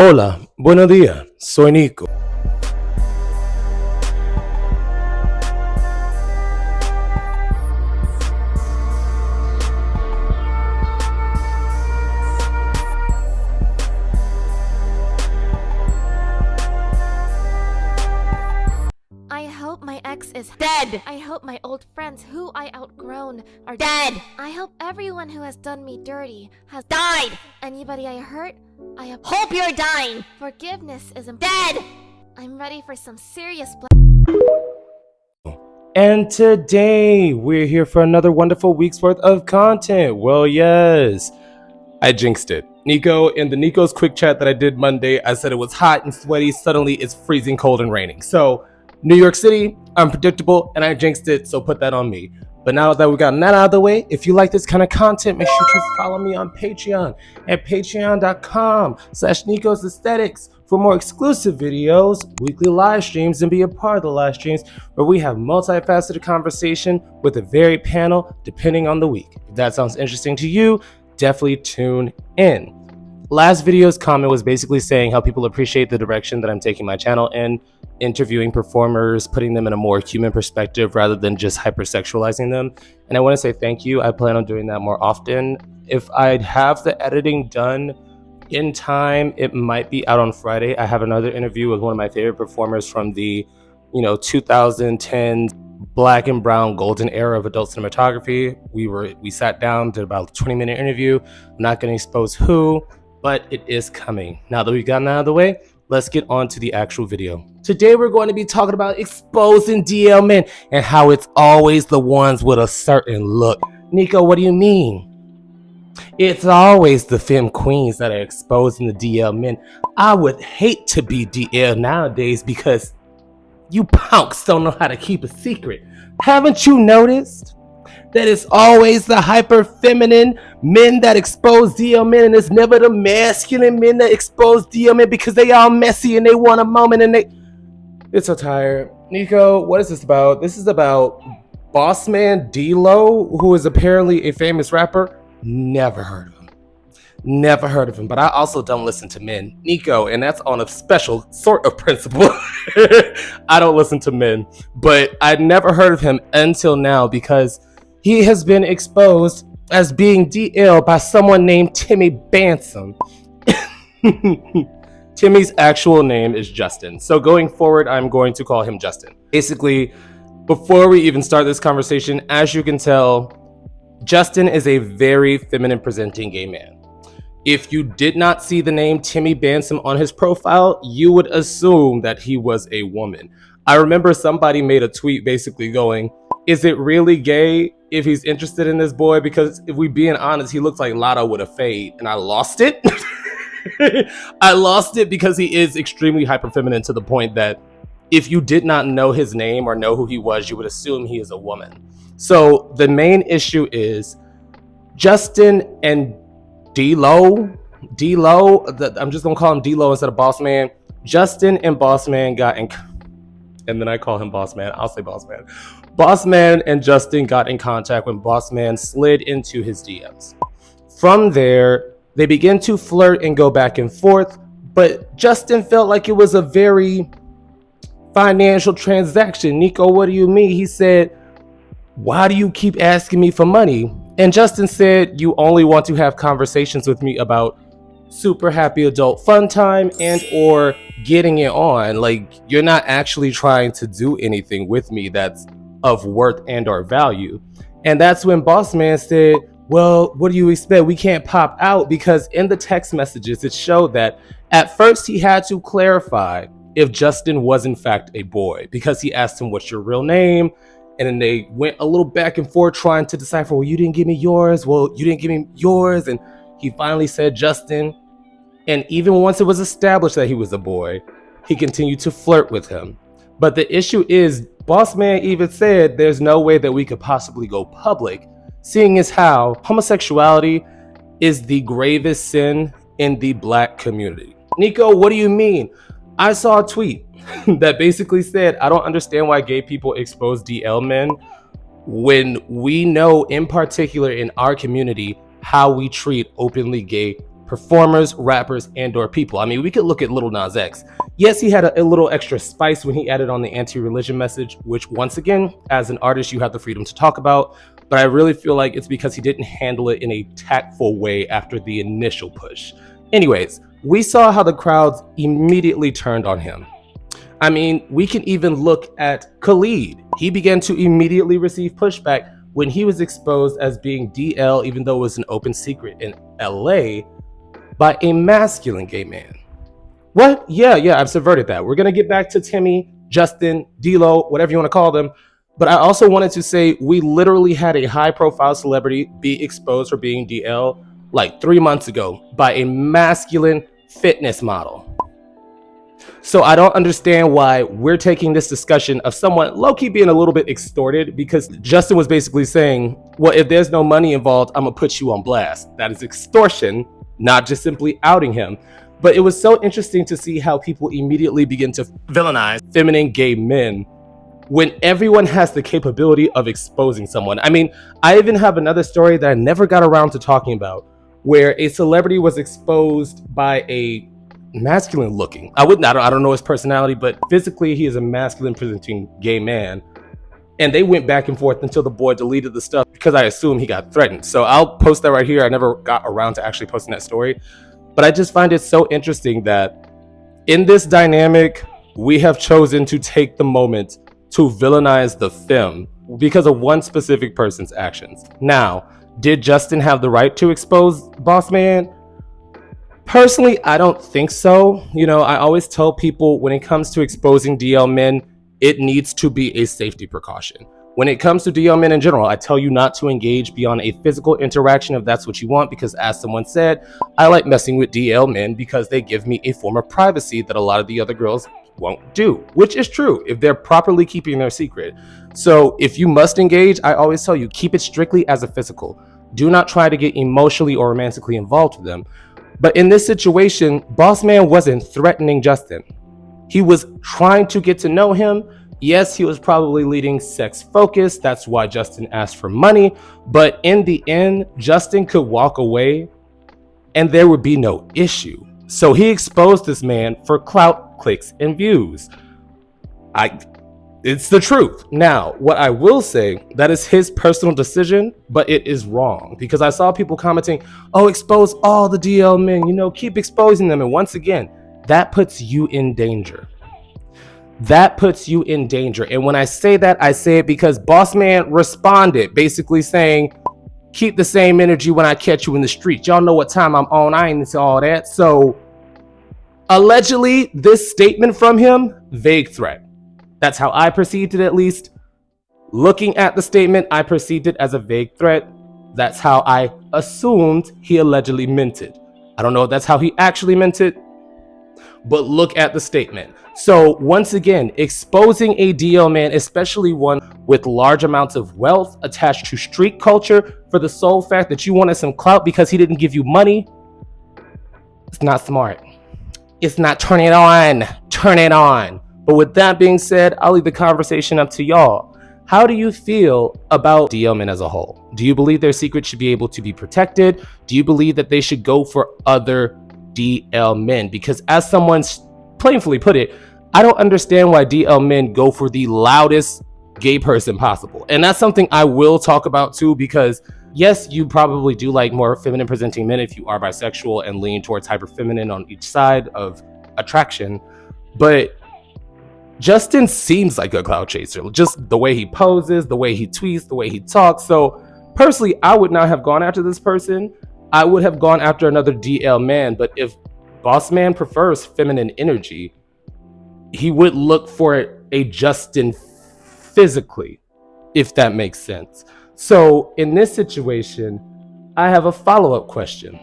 Hola, buenos días, soy Nico. I hope my ex is dead. I hope my old friends who I outgrown are dead. I hope everyone who has done me dirty has died. Anybody I hurt, I hope you're dying. Forgiveness is dead. I'm ready for some serious And today we're here for another wonderful week's worth of content. Well, yes, I jinxed it. Nico, in the Nico's quick chat that I did Monday, I said it was hot and sweaty. Suddenly it's freezing cold and raining. So New York City, unpredictable, and I jinxed it, so put that on me. But now that we've gotten that out of the way, if you like this kind of content, make sure to follow me on Patreon at patreon.com/Nicosaesthetics for more exclusive videos, weekly live streams, and be a part of the live streams where we have multifaceted conversation with a varied panel depending on the week. If that sounds interesting to you, definitely tune in. Last video's comment was basically saying how people appreciate the direction that I'm taking my channel in, interviewing performers, putting them in a more human perspective rather than just hypersexualizing them. And I want to say thank you. I plan on doing that more often. If I have the editing done in time, it might be out on Friday. I have another interview with one of my favorite performers from the 2010 black and brown golden era of adult cinematography. We sat down, did about a 20-minute interview. I'm not going to expose who, but it is coming. Now that we've gotten out of the way, let's get on to the actual video. Today we're going to be talking about exposing DL men and how it's always the ones with a certain look. Nico, what do you mean? It's always the femme queens that are exposing the DL men. I would hate to be DL nowadays because you punks don't know how to keep a secret. Haven't you noticed that it's always the hyper feminine men that expose DL men, and it's never the masculine men that expose DL men because they all messy and they want a moment and It's so tired. Nico, what is this about? This is about boss man D-Lo, who is apparently a famous rapper. Never heard of him. Never heard of him, but I also don't listen to men. Nico, and that's on a special sort of principle. I don't listen to men, but I'd never heard of him until now because he has been exposed as being DL by someone named TimmyBandsome. Timmy's actual name is Justin. So going forward, I'm going to call him Justin. Basically, before we even start this conversation, as you can tell, Justin is a very feminine presenting gay man. If you did not see the name TimmyBandsome on his profile, you would assume that he was a woman. I remember somebody made a tweet basically going, is it really gay if he's interested in this boy? Because if we being honest, he looks like Lotto with a fade, and I lost it. I lost it because he is extremely hyperfeminine to the point that if you did not know his name or know who he was, you would assume he is a woman. So the main issue is Justin and D-Lo, I'm just gonna call him D-Lo instead of Boss Man. Justin and Boss Man got in, and then I call him Boss Man. I'll say Boss Man. Boss Man and Justin got in contact when Boss Man slid into his DMs. From there, they began to flirt and go back and forth, but Justin felt like it was a very financial transaction. Nico, what do you mean? He said, why do you keep asking me for money? And Justin said, you only want to have conversations with me about super happy adult fun time and or getting it on. Like, you're not actually trying to do anything with me that's of worth and or value. And that's when Boss Man said, well, what do you expect? We can't pop out, because in the text messages, it showed that at first he had to clarify if Justin was in fact a boy, because he asked him, what's your real name? And then they went a little back and forth trying to decipher, well, you didn't give me yours. Well, you didn't give me yours. And he finally said Justin. And even once it was established that he was a boy, he continued to flirt with him. But the issue is, Boss Man even said there's no way that we could possibly go public, seeing as how homosexuality is the gravest sin in the black community. Nico, what do you mean? I saw a tweet that basically said, I don't understand why gay people expose DL men when we know in particular in our community how we treat openly gay performers, rappers, and/or people. I mean, we could look at Lil Nas X. Yes, he had a little extra spice when he added on the anti-religion message, which once again, as an artist, you have the freedom to talk about. But I really feel like it's because he didn't handle it in a tactful way after the initial push. Anyways, we saw how the crowds immediately turned on him. I mean, we can even look at Khalid. He began to immediately receive pushback when he was exposed as being DL, even though it was an open secret in LA, by a masculine gay man. What? Yeah, I've subverted that. We're gonna get back to Timmy, Justin, D-Lo, whatever you wanna call them. But I also wanted to say we literally had a high profile celebrity be exposed for being DL like 3 months ago by a masculine fitness model. So I don't understand why we're taking this discussion of someone low-key being a little bit extorted, because Justin was basically saying, well, if there's no money involved, I'm gonna put you on blast. That is extortion, not just simply outing him. But it was so interesting to see how people immediately begin to villainize feminine gay men when everyone has the capability of exposing someone. I mean, I even have another story that I never got around to talking about, where a celebrity was exposed by a masculine looking, I don't know his personality, but physically he is a masculine presenting gay man. And they went back and forth until the boy deleted the stuff, because I assume he got threatened. So I'll post that right here. I never got around to actually posting that story. But I just find it so interesting that in this dynamic, we have chosen to take the moment to villainize the femme because of one specific person's actions. Now, did Justin have the right to expose Boss Man? Personally, I don't think so. You know, I always tell people when it comes to exposing DL men, it needs to be a safety precaution. When it comes to DL men in general, I tell you not to engage beyond a physical interaction if that's what you want, because as someone said, I like messing with DL men because they give me a form of privacy that a lot of the other girls won't do, which is true if they're properly keeping their secret. So if you must engage, I always tell you, keep it strictly as a physical. Do not try to get emotionally or romantically involved with them. But in this situation, Boss Man wasn't threatening Justin. He was trying to get to know him. Yes, he was probably leading sex focus. That's why Justin asked for money. But in the end, Justin could walk away and there would be no issue. So he exposed this man for clout, clicks, and views. It's the truth. Now, what I will say, that is his personal decision, but it is wrong, because I saw people commenting, oh, expose all the DL men, you know, keep exposing them. And once again, that puts you in danger. That puts you in danger. And when I say that, I say it because Boss Man responded, basically saying, keep the same energy when I catch you in the streets. Y'all know what time I'm on. I ain't into all that. So allegedly, this statement from him, vague threat. That's how I perceived it, at least. Looking at the statement, I perceived it as a vague threat. That's how I assumed he allegedly meant it. I don't know if that's how he actually meant it, but look at the statement. So once again, exposing a DL man, especially one with large amounts of wealth attached to street culture, for the sole fact that you wanted some clout because he didn't give you money, it's not smart. It's not turn it on. Turn it on. But with that being said, I'll leave the conversation up to y'all. How do you feel about DL men as a whole? Do you believe their secrets should be able to be protected? Do you believe that they should go for other DL men? Because as someone plainly put it, I don't understand why DL men go for the loudest gay person possible. And that's something I will talk about too, because yes, you probably do like more feminine presenting men if you are bisexual and lean towards hyperfeminine on each side of attraction. But Justin seems like a clout chaser, just the way he poses, the way he tweets, the way he talks. So personally, I would not have gone after this person. I would have gone after another DL man. But if Boss Man prefers feminine energy, he would look for a Justin physically, if that makes sense. So in this situation, I have a follow-up question.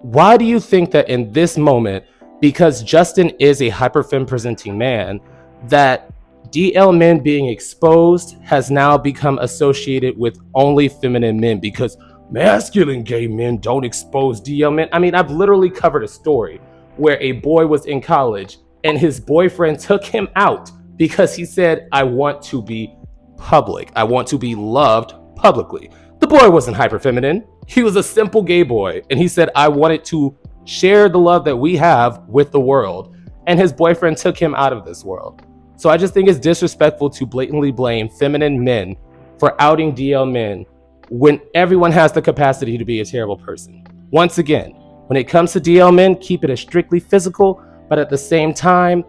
Why do you think that in this moment, because Justin is a hyperfem presenting man, that DL men being exposed has now become associated with only feminine men, because masculine gay men don't expose DL men? I mean, I've literally covered a story where a boy was in college and his boyfriend took him out because he said, I want to be public. I want to be loved publicly. The boy wasn't hyperfeminine. He was a simple gay boy. And he said, I wanted to share the love that we have with the world, and his boyfriend took him out of this world. So I just think it's disrespectful to blatantly blame feminine men for outing DL men when everyone has the capacity to be a terrible person. Once again, when it comes to DL men, keep it as strictly physical, but at the same time,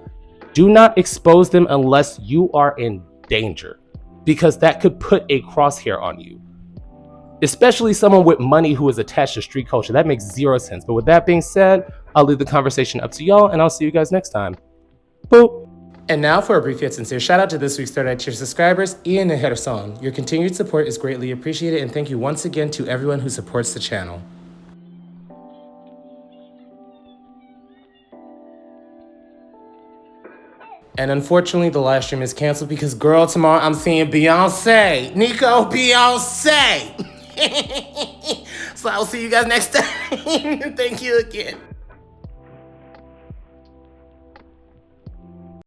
do not expose them unless you are in danger, because that could put a crosshair on you. Especially someone with money who is attached to street culture. That makes zero sense. But with that being said, I'll leave the conversation up to y'all, and I'll see you guys next time. Boop. And now for a brief yet sincere shout out to this week's Third Eye Tier subscribers, Ian and Herson. Your continued support is greatly appreciated, and thank you once again to everyone who supports the channel. And unfortunately, the live stream is canceled because, girl, tomorrow I'm seeing Beyonce. Nico, Beyonce. So I'll see you guys next time. Thank you again.